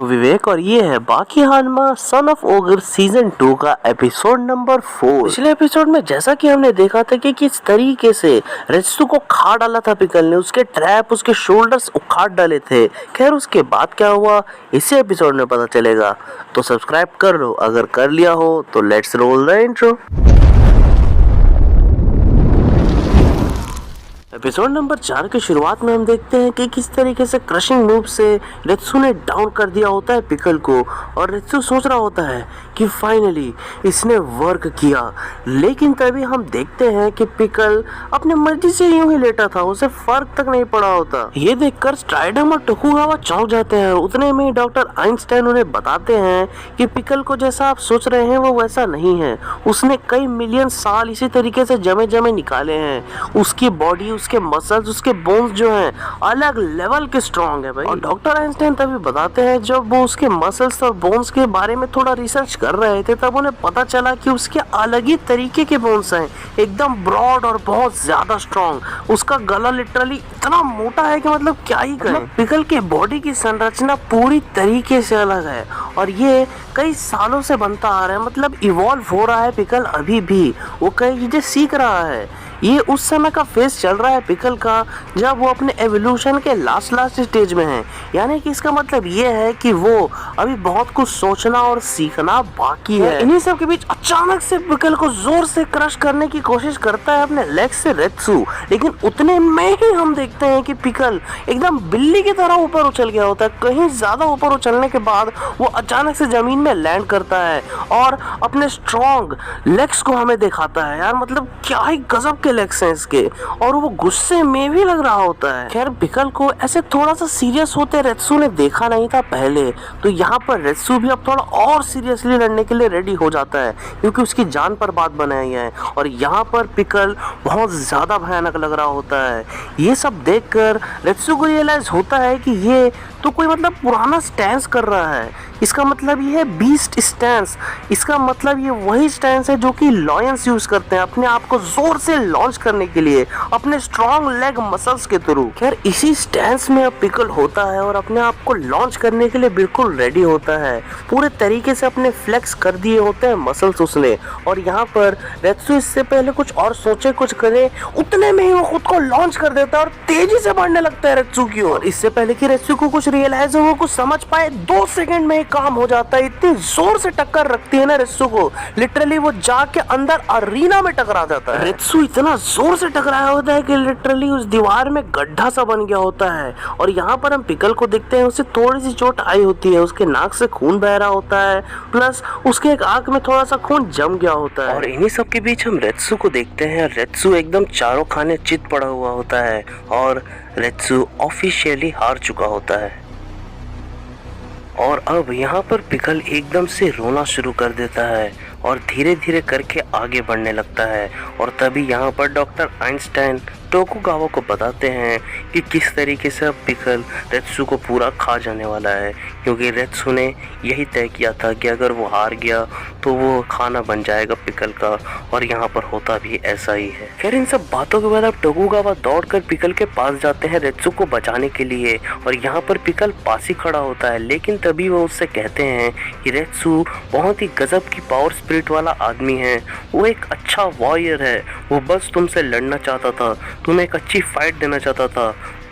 विवेक और ये है बाकी हानमा सन ऑफ ओगर सीजन 2 का एपिसोड नंबर 4। पिछले एपिसोड में जैसा कि हमने देखा था कि किस तरीके से रेत्सु को खा डाला था पिकल ने, उसके ट्रैप, उसके शोल्डर्स उखाड़ डाले थे। खैर उसके बाद क्या हुआ इसी एपिसोड में पता चलेगा, तो सब्सक्राइब कर लो अगर कर लिया हो तो। Let's roll the intro. Episode number 4 की शुरुआत में हम देखते हैं कि किस तरीके से क्रशिंग मूव से रेत्सु ने डाउन कर दिया होता है पिकल को, और रेत्सु सोच रहा होता है कि फाइनली इसने वर्क किया। लेकिन तभी हम देखते हैं कि पिकल अपने मर्जी से यूं ही लेटा था, उसे फर्क तक नहीं पड़ा होता। ये देखकर स्ट्राइडम और टोकुगावा चौंक जाते हैं। उतने में ही डॉक्टर आइंस्टाइन उन्हें बताते हैं कि पिकल को जैसा आप सोच रहे हैं वो वैसा नहीं है। उसने कई मिलियन साल इसी तरीके से जमे जमे निकाले हैं। उसकी बॉडी, उसके मसल्स, उसके बोन्स जो हैं अलग लेवल के स्ट्रॉन्ग है भाई। और डॉक्टर आइंस्टाइन तभी बताते हैं जब वो उसके मसल्स और बोन्स के बारे में थोड़ा रिसर्च कर रहे थे, तब उन्हें पता चला कि उसके अलग ही तरीके के बोन्स हैं, एकदम ब्रॉड और बहुत ज्यादा स्ट्रॉन्ग। उसका गला लिटरली इतना मोटा है कि मतलब क्या ही कहें। पिकल के बॉडी की संरचना पूरी तरीके से अलग है और ये कई सालों से बनता आ रहा है, मतलब इवॉल्व हो रहा है पिकल अभी भी। वो कई चीजें सीख रहा है। ये उस समय का फेज चल रहा है पिकल का जब वो अपने एवोल्यूशन के लास्ट स्टेज में है। यानी कि इसका मतलब ये है कि वो अभी बहुत कुछ सोचना और सीखना बाकी है। इन्हीं सब के बीच अचानक से पिकल को जोर से क्रश करने की कोशिश करता है अपने लेग से रेत्सु, लेकिन उतने में ही हम देखते हैं कि पिकल एकदम बिल्ली की तरह ऊपर उछल गया होता है। कहीं ज्यादा ऊपर उछलने के बाद वो अचानक से जमीन में लैंड करता है और अपने स्ट्रॉन्ग लेग्स को हमें दिखाता है। यार मतलब क्या ही गजब के लेग्स हैं इसके, और वो गुस्से में भी लग रहा होता है। खैर पिकल को ऐसे थोड़ा सा सीरियस होते रेत्सु ने देखा नहीं था पहले, तो यहाँ पर रेत्सु भी अब थोड़ा और सीरियसली लड़ने के लिए रेडी हो जाता है क्योंकि उसकी जान पर बात बनाई है। और यहाँ पर पिकल बहुत ज्यादा भयानक लग रहा होता है। ये सब देखकर रेत्सु को रियलाइज होता है कि ये तो कोई मतलब पुराना स्टैंस कर रहा है। इसका मतलब ये है बीस्ट स्टैंस। इसका मतलब ये वही स्टैंस है जो कि लॉयंस यूज करते हैं अपने आप को जोर से लॉन्च करने के लिए अपने स्ट्रॉन्ग लेग मसल्स के थ्रू। खैर इसी स्टैंस में अब पिकल होता है और अपने आप को लॉन्च करने के लिए बिल्कुल रेडी होता है। पूरे तरीके से अपने फ्लेक्स कर दिए होते हैं मसल्स उसने। और यहाँ पर रेत्सु इससे पहले कुछ और सोचे कुछ करे, उतने में ही वो खुद को लॉन्च कर देता है और तेजी से बढ़ने लगता है रेत्सु की ओर। इससे पहले कि रेत्सु को कुछ रियलाइज हो, कुछ समझ पाए, 2 सेकंड में काम हो जाता है। इतनी जोर से टक्कर रखती है ना रेत्सु को, लिटरली वो जाके अंदर अरीना में टकरा जाता है। रेत्सु इतना जोर से टकराया होता है कि लिटरली उस दीवार में गड्ढा सा बन गया होता है। और यहाँ पर हम पिकल को देखते हैं, उसे थोड़ी सी चोट आई होती है, उसके नाक से खून बह रहा होता है, प्लस उसके एक आंख में थोड़ा सा खून जम गया होता है। और इन्हीं सब के बीच हम रेत्सु को देखते हैं। रेत्सु एकदम चारों खाने चित पड़ा हुआ होता है और रेत्सु ऑफिशियली हार चुका होता है। और अब यहाँ पर पिकल एकदम से रोना शुरू कर देता है और धीरे धीरे करके आगे बढ़ने लगता है। और तभी यहाँ पर डॉक्टर आइंस्टाइन टोकुगावा को बताते हैं कि किस तरीके से अब पिकल रेत्सु को पूरा खा जाने वाला है, क्योंकि रेत्सु ने यही तय किया था कि अगर वो हार गया तो वो खाना बन जाएगा पिकल का, और यहाँ पर होता भी ऐसा ही है। फिर इन सब बातों के बाद अब टोकुगावा दौड़कर पिकल के पास जाते हैं रेत्सु को बचाने के लिए, और यहाँ पर पिकल पास ही खड़ा होता है। लेकिन तभी वो उससे कहते हैं कि रेत्सु बहुत ही गजब की पावर स्पिरिट वाला आदमी है, वो एक अच्छा वॉरियर है, वो बस तुमसे लड़ना चाहता था, तुम्हें एक अच्छी फाइट देना चाहता था,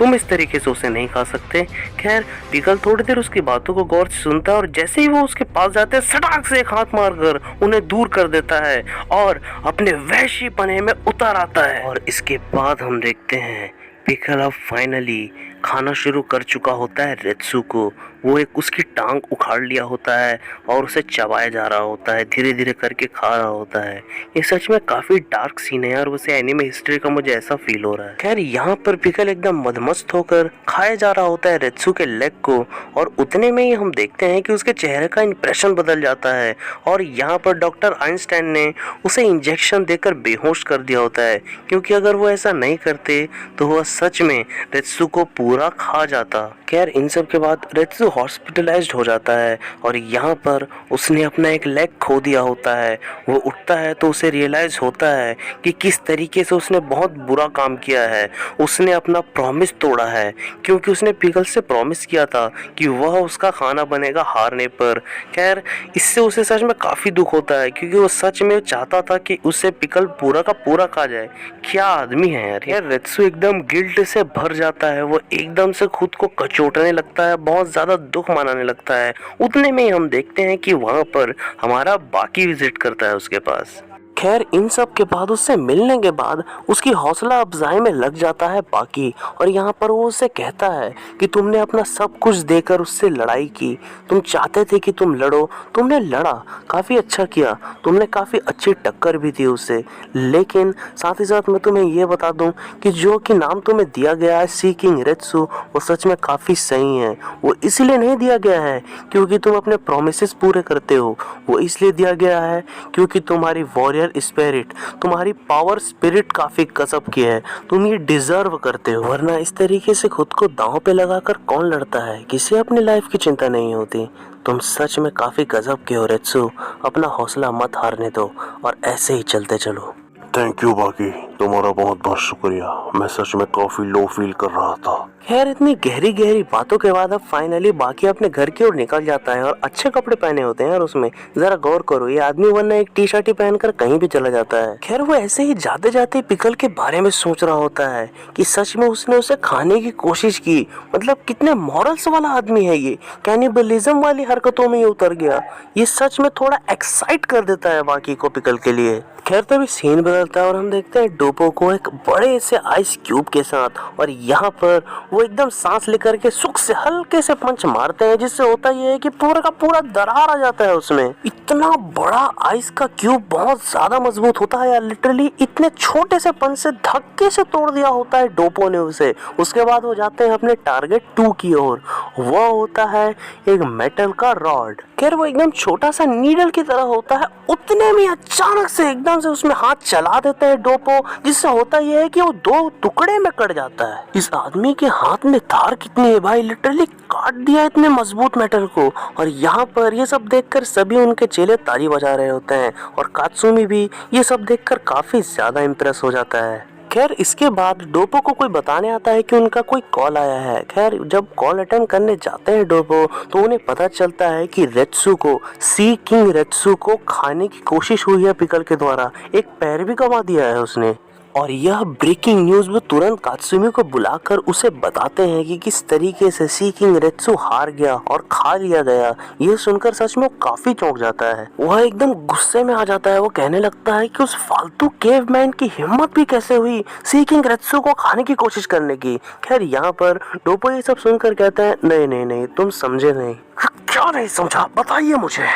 तुम इस तरीके से उसे नहीं खा सकते। खैर पिकल थोड़ी देर उसकी बातों को गौर से सुनता है और जैसे ही वो उसके पास जाते हैं सटाक से एक हाथ मारकर उन्हें दूर कर देता है और अपने वहशी पने में उतर आता है। और इसके बाद हम देखते हैं पिकल अब फाइनली खाना शुरू कर चुका होता है रेत्सु को। वो एक उसकी टांग उखाड़ लिया होता है और उसे चबाया जा रहा होता है, धीरे धीरे करके खा रहा होता है। ये सच में काफी डार्क सीन है और उसे एनिमे हिस्ट्री का मुझे ऐसा फील हो रहा है। खैर यहाँ पर पिकल एकदम मदमस्त होकर खाया जा रहा होता है रेत्सु के लेग को, और उतने में ही हम देखते हैं कि उसके चेहरे का इंप्रेशन बदल जाता है और यहाँ पर डॉक्टर आइंस्टाइन ने उसे इंजेक्शन देकर बेहोश कर दिया होता है, क्योंकि अगर वो ऐसा नहीं करते तो वह सच में रेत्सु को पूरा खा जाता। खैर इन सब के बाद रेत्सु हॉस्पिटलाइज्ड हो जाता है और यहाँ पर उसने अपना एक लेग खो दिया होता है। वो उठता है तो उसे रियलाइज़ होता है कि किस तरीके से उसने बहुत बुरा काम किया है। उसने अपना प्रॉमिस तोड़ा है क्योंकि उसने पिकल से प्रॉमिस किया था कि वह उसका खाना बनेगा हारने पर। खैर, इससे उसे सच में काफ़ी दुख होता है क्योंकि वो सच में चाहता था कि उससे पिकल पूरा का पूरा खा जाए। क्या आदमी है यार। रेत्सु एकदम गिल्ट से भर जाता है। वो एकदम से खुद को कचोटने लगता है, बहुत ज़्यादा दुख मनाने लगता है। उतने में ही हम देखते हैं कि वहाँ पर हमारा बाकी विजिट करता है उसके पास। खैर, इन सब के बाद उससे मिलने के बाद उसकी हौसला अफजाई में लग जाता है बाकी, और यहाँ पर वो उससे कहता है कि तुमने अपना सब कुछ देकर उससे लड़ाई की। तुम चाहते थे कि तुम लड़ो, तुमने लड़ा, काफ़ी अच्छा किया, तुमने काफ़ी अच्छी टक्कर भी दी उससे। लेकिन साथ ही साथ मैं तुम्हें ये बता दूं कि जो कि नाम तुम्हें दिया गया है सी किंग रेत्सु, वो सच में काफ़ी सही है। वो इसलिए नहीं दिया गया है क्योंकि तुम अपने प्रोमिसेस पूरे करते हो, वो इसलिए दिया गया है क्योंकि तुम्हारी वॉरियर स्पिरिट, तुम्हारी पावर स्पिरिट काफी गजब की है। तुम ये डिजर्व करते हो, वरना इस तरीके से खुद को दांव पे लगाकर कौन लड़ता है। किसी अपनी लाइफ की चिंता नहीं होती। तुम सच में काफी गजब के हो रेत्सु। अपना हौसला मत हारने दो और ऐसे ही चलते चलो। थैंक यू बाकी, तुम्हारा बहुत बहुत शुक्रिया। मैं सच में काफी लो फील कर रहा था। खैर, इतनी गहरी गहरी बातों के बाद अब फाइनली बाकी अपने घर की ओर निकल जाता है और अच्छे कपड़े पहने होते हैं यार उसमें। जरा गौर करो, ये आदमी वरना एक टी शर्ट ही पहनकर कहीं भी चला जाता है। खैर, वो ऐसे ही जाते जाते पिकल के बारे में सोच रहा होता है कि सच में उसने उसे खाने की कोशिश की। मतलब कितने मॉरल्स वाला आदमी है ये। कैनिबलिज्म वाली हरकतों में ये उतर गया। ये सच में थोड़ा एक्साइट कर देता है बाकी को पिकल के लिए। खैर, तभी सीन बदलता है और हम देखते हैं डोपो को एक बड़े से आइस क्यूब के साथ, और यहाँ पर वो एकदम सांस लेकर के सुख से हल्के से पंच मारते हैं, जिससे होता ये है कि पूरा का पूरा दरार आ जाता है उसमें। इतना बड़ा आइस का क्यूब बहुत ज्यादा मजबूत होता है यार। लिटरली इतने छोटे से पंच से धक्के से तोड़ दिया होता है डोपो ने उसे। उसके बाद वो जाते हैं अपने टारगेट 2 की ओर। वो होता है एक मेटल का रॉड। खैर, वो एकदम छोटा सा नीडल की तरह होता है। उतने में अचानक से एकदम से उसमें हाथ चला देते हैं डोपो, जिससे होता यह है कि वो 2 टुकड़े में कट जाता है। इस आदमी के हाथ में धार कितनी है भाई, लिटरली काट दिया इतने मजबूत मेटल को। और यहाँ पर ये सब देखकर सभी उनके चेले ताली बजा रहे होते हैं और कात्सुमी भी ये सब देखकर काफी ज्यादा इम्प्रेस हो जाता है। खैर, इसके बाद डोपो को कोई बताने आता है कि उनका कोई कॉल आया है। खैर, जब कॉल अटेंड करने जाते हैं डोपो, तो उन्हें पता चलता है कि रेत्सु को, सी किंग रेत्सु को खाने की कोशिश हुई है पिकल के द्वारा। एक पैर भी गंवा दिया है उसने। और यह ब्रेकिंग न्यूज वो तुरंत कात्सुमी को बुलाकर उसे बताते हैं कि किस तरीके से सी किंग रेत्सु हार गया और खा लिया गया। यह सुनकर सच में वो काफी चौंक जाता है। वह एकदम गुस्से में आ जाता है। वो कहने लगता है कि उस फालतू केवमैन की हिम्मत भी कैसे हुई सी किंग रेत्सु को खाने की कोशिश करने की। खैर, यहाँ पर डोपो ये सब सुनकर कहता है, नहीं नहीं नहीं, तुम समझे नहीं। क्या नहीं समझा, बताइए मुझे।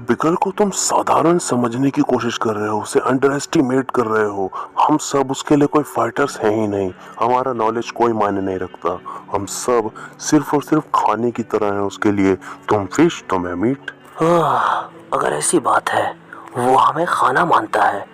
बिकल को तुम साधारण समझने की कोशिश कर रहे हो, उसे अंडर एस्टिमेट कर रहे हो। हम सब उसके लिए कोई फाइटर्स हैं ही नहीं। हमारा नॉलेज कोई मायने नहीं रखता। हम सब सिर्फ और सिर्फ खाने की तरह हैं उसके लिए। तुम फिश, तो मैं मीट। अगर ऐसी बात है, वो हमें खाना मानता है,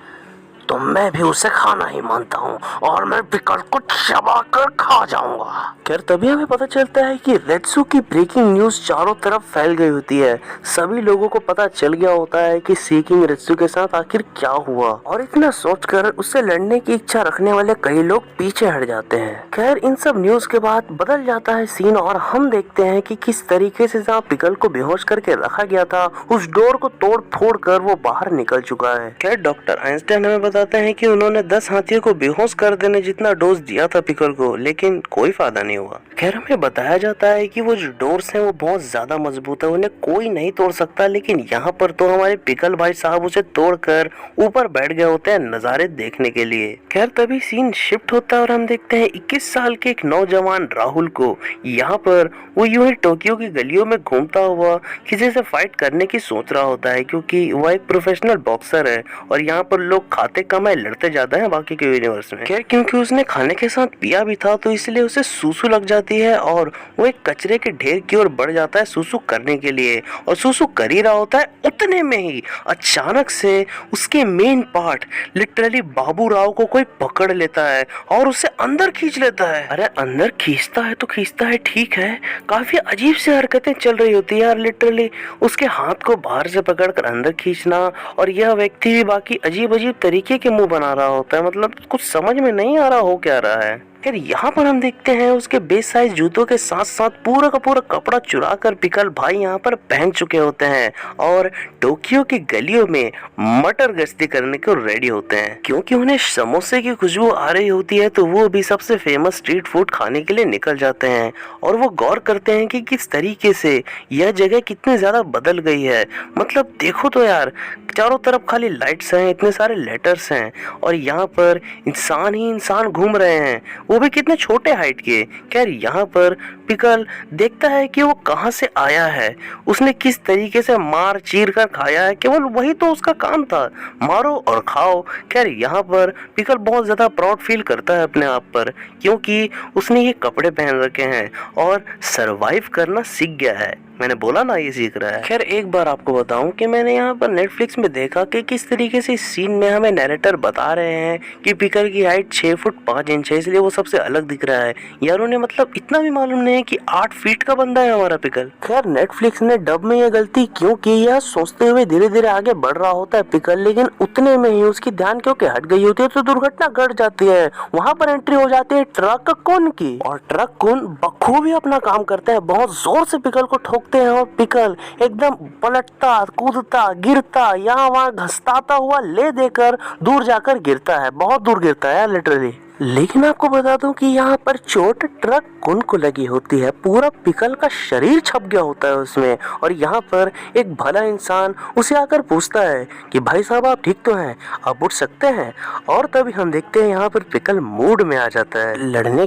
तो मैं भी उसे खाना ही मानता हूँ और मैं पिकल को चबाकर खा जाऊंगा। खैर, तभी हमें पता चलता है कि रेत्सु की ब्रेकिंग न्यूज चारों तरफ फैल गई होती है। सभी लोगों को पता चल गया होता है कि सी किंग रेत्सु के साथ आखिर क्या हुआ, और इतना सोचकर उससे लड़ने की इच्छा रखने वाले कई लोग पीछे हट जाते हैं। खैर, इन सब न्यूज के बाद बदल जाता है सीन और हम देखते हैं कि किस तरीके से जहाँ पिकल को बेहोश करके रखा गया था, उस डोर को तोड़ फोड़ कर वो बाहर निकल चुका है। खैर, डॉक्टर आइंस्टाइन हमें बताते हैं कि उन्होंने 10 हाथियों को बेहोश कर देने जितना डोज दिया था पिकल को, लेकिन कोई फायदा नहीं हुआ। खैर, हमें बताया जाता है कि वो जो डोर्स हैं वो बहुत ज्यादा मजबूत है, उन्हें कोई नहीं तोड़ सकता। लेकिन यहाँ पर तो हमारे पिकल भाई साहब उसे तोड़कर ऊपर बैठ गए होते हैं नजारे देखने के लिए। खैर, तभी सीन शिफ्ट होता है और हम देखते हैं 21 साल के एक नौजवान राहुल को। यहाँ पर वो यूं ही टोक्यो की गलियों में घूमता हुआ किसी से फाइट करने की सोच रहा होता है, क्योंकि वह एक प्रोफेशनल बॉक्सर है और यहाँ पर लोग खाते कम है, लड़ते ज्यादा है बाकी के यूनिवर्स में। खैर क्योंकि उसने खाने के साथ पिया भी था तो इसलिए उसे सूसू लग जाती है और वो एक कचरे के ढेर की ओर बढ़ जाता है सूसू करने के लिए। और सूसू कर ही रहा होता है, उतने में ही अचानक से उसके main part literally Babu Rao को कोई पकड़ लेता है और उसे अंदर खींच लेता है। अरे अंदर खींचता है तो खींचता है, ठीक है, काफी अजीब सी हरकतें चल रही होती है यार। लिटरली उसके हाथ को बाहर से पकड़कर अंदर खींचना और यह व्यक्ति भी बाकी अजीब अजीब तरीके के मुंह बना रहा होता है, मतलब कुछ समझ में नहीं आ रहा हो क्या रहा है। फिर यहाँ पर हम देखते हैं उसके बेस साइज जूतों के साथ साथ पूरा का पूरा कपड़ा चुरा कर पिकल भाई यहाँ पर पहन चुके होते हैं और टोक्यो की गलियों में मटर गश्ती करने को रेडी होते हैं। क्योंकि उन्हें समोसे की खुशबू आ रही होती है तो वो भी सबसे फेमस स्ट्रीट फूड खाने के लिए निकल जाते हैं और वो गौर करते हैं कि किस तरीके से यह जगह कितनी ज्यादा बदल गई है। मतलब देखो तो यार, चारों तरफ खाली लाइट्स हैं, इतने सारे लेटर्स हैं और यहाँ पर इंसान ही इंसान घूम रहे हैं, वो भी कितने छोटे हाइट के। खैर यहाँ पर पिकल देखता है कि वो कहाँ से आया है, उसने किस तरीके से मार चीर कर खाया है, केवल वही तो उसका काम था, मारो और खाओ। खैर यहाँ पर पिकल बहुत ज्यादा प्राउड फील करता है अपने आप पर क्योंकि उसने ये कपड़े पहन रखे हैं और सरवाइव करना सीख गया है। मैंने बोला ना ये सीख रहा है। खैर एक बार आपको बताऊं कि मैंने यहाँ पर नेटफ्लिक्स में देखा कि किस तरीके से इस सीन में हमें नैरेटर बता रहे हैं कि पिकल की हाइट 6 फुट 5 इंच है, इसलिए वो सबसे अलग दिख रहा है। यार उन्हें मतलब इतना भी मालूम नहीं है कि 8 फीट का बंदा है हमारा पिकल। खैर नेटफ्लिक्स ने डब में यह गलती क्यों की, यह सोचते हुए धीरे धीरे आगे बढ़ रहा होता है पिकल, लेकिन उतने में ही उसकी ध्यान क्योंकि हट गई होती है तो दुर्घटना घट जाती है। वहाँ पर एंट्री हो जाती है ट्रक कून की और ट्रक कून बखूबी अपना काम करते हैं, बहुत जोर से पिकल को ठोकते हैं और पिकल एकदम पलटता कूदता गिरता यहाँ वहाँ घसताता हुआ ले देकर दूर जाकर गिरता है, बहुत दूर गिरता है लिटरली। लेकिन आपको बता दूं कि यहाँ पर चोट ट्रक कून को लगी होती है, पूरा पिकल का शरीर छप गया होता है उसमें। और यहाँ पर एक भला इंसान उसे आकर पूछता है कि भाई साहब आप ठीक तो हैं, आप उठ सकते हैं। और तभी हम देखते हैं यहाँ पर पिकल मूड में आ जाता है लड़ने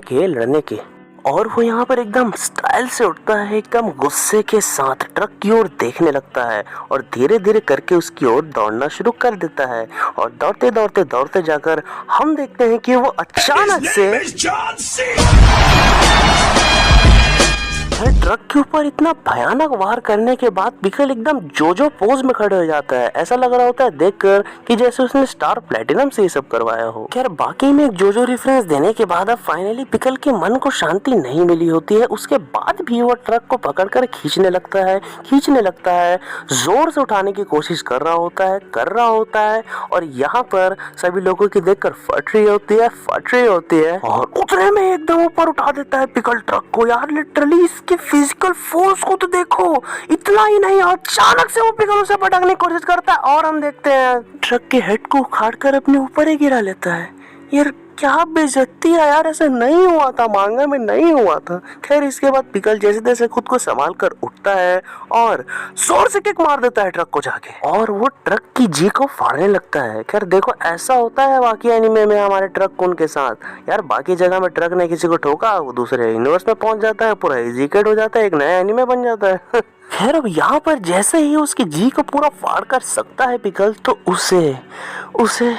के और वो यहाँ पर एकदम स्टाइल से उठता है, एकदम गुस्से के साथ ट्रक की ओर देखने लगता है और धीरे धीरे करके उसकी ओर दौड़ना शुरू कर देता है। और दौड़ते दौड़ते दौड़ते जाकर हम देखते हैं कि वो अचानक से ट्रक के ऊपर इतना भयानक वार करने के बाद पिकल एकदम जोजो पोज में खड़े हो जाता है। ऐसा लग रहा होता है देखकर कि जैसे उसने स्टार प्लेटिनम से ये सब करवाया हो। खैर बाकी में एक जोजो रेफरेंस देने के बाद अब फाइनली पिकल के मन को शांति नहीं मिली होती है। उसके बाद भी वो ट्रक को पकड़कर खींचने लगता है, जोर से उठाने की कोशिश कर रहा होता है और यहाँ पर सभी लोगों की देखकर फट रही होती है और उतने में एकदम ऊपर उठा देता है पिकल ट्रक को। यार लिटरली इसके फिजिकल फोर्स को तो देखो, इतना ही नहीं अचानक से वो पिकल उसे पटकने की कोशिश करता है और हम देखते हैं ट्रक के हेड को उखाड़कर अपने ऊपर ही गिरा लेता है। यार क्या बेइज्जती है यार, ऐसा नहीं हुआ था, मांगा में नहीं हुआ था। खैर इसके बाद पिकल जैसे तैसे खुद को संभाल कर उठता है और जोर से किक मार देता है ट्रक को जाके और वो ट्रक की जी को फाड़ने लगता है। खैर देखो ऐसा होता है बाकी एनिमे में हमारे ट्रक कून के साथ। यार बाकी जगह में ट्रक ने किसी को ठोका, वो दूसरे यूनिवर्स में पहुंच जाता है, पूरा इजी किट हो जाता है, एक नया एनिमे बन जाता है। खैर अब यहाँ पर जैसे ही उसकी जी को पूरा फाड़ कर सकता है पिकल तो उसे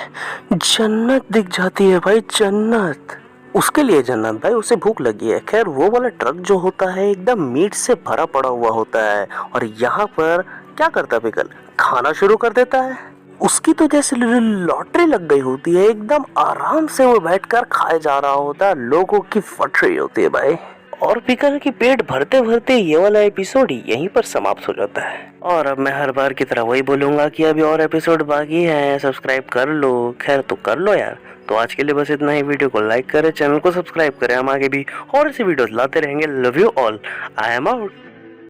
जन्नत दिख जाती है भाई, जन्नत। उसके लिए जन्नत भाई, उसे भूख लगी है। खैर वो वाला ट्रक जो होता है एकदम मीट से भरा पड़ा हुआ होता है और यहाँ पर क्या करता है पिकल, खाना शुरू कर देता है। उसकी तो जैसे लॉटरी लग गई होती है, एकदम आराम से वो बैठकर खाए जा रहा होता है, लोगों की फट रही होती है भाई। और पिकल की पेट भरते भरते ये वाला एपिसोड यहीं पर समाप्त हो जाता है। और अब मैं हर बार की तरह वही बोलूंगा कि अभी और एपिसोड बाकी है, सब्सक्राइब कर लो। खैर तो कर लो यार। तो आज के लिए बस इतना ही। वीडियो को लाइक करें, चैनल को सब्सक्राइब करें, हम आगे भी और ऐसी वीडियोस लाते रहेंगे। Love you all, I am out.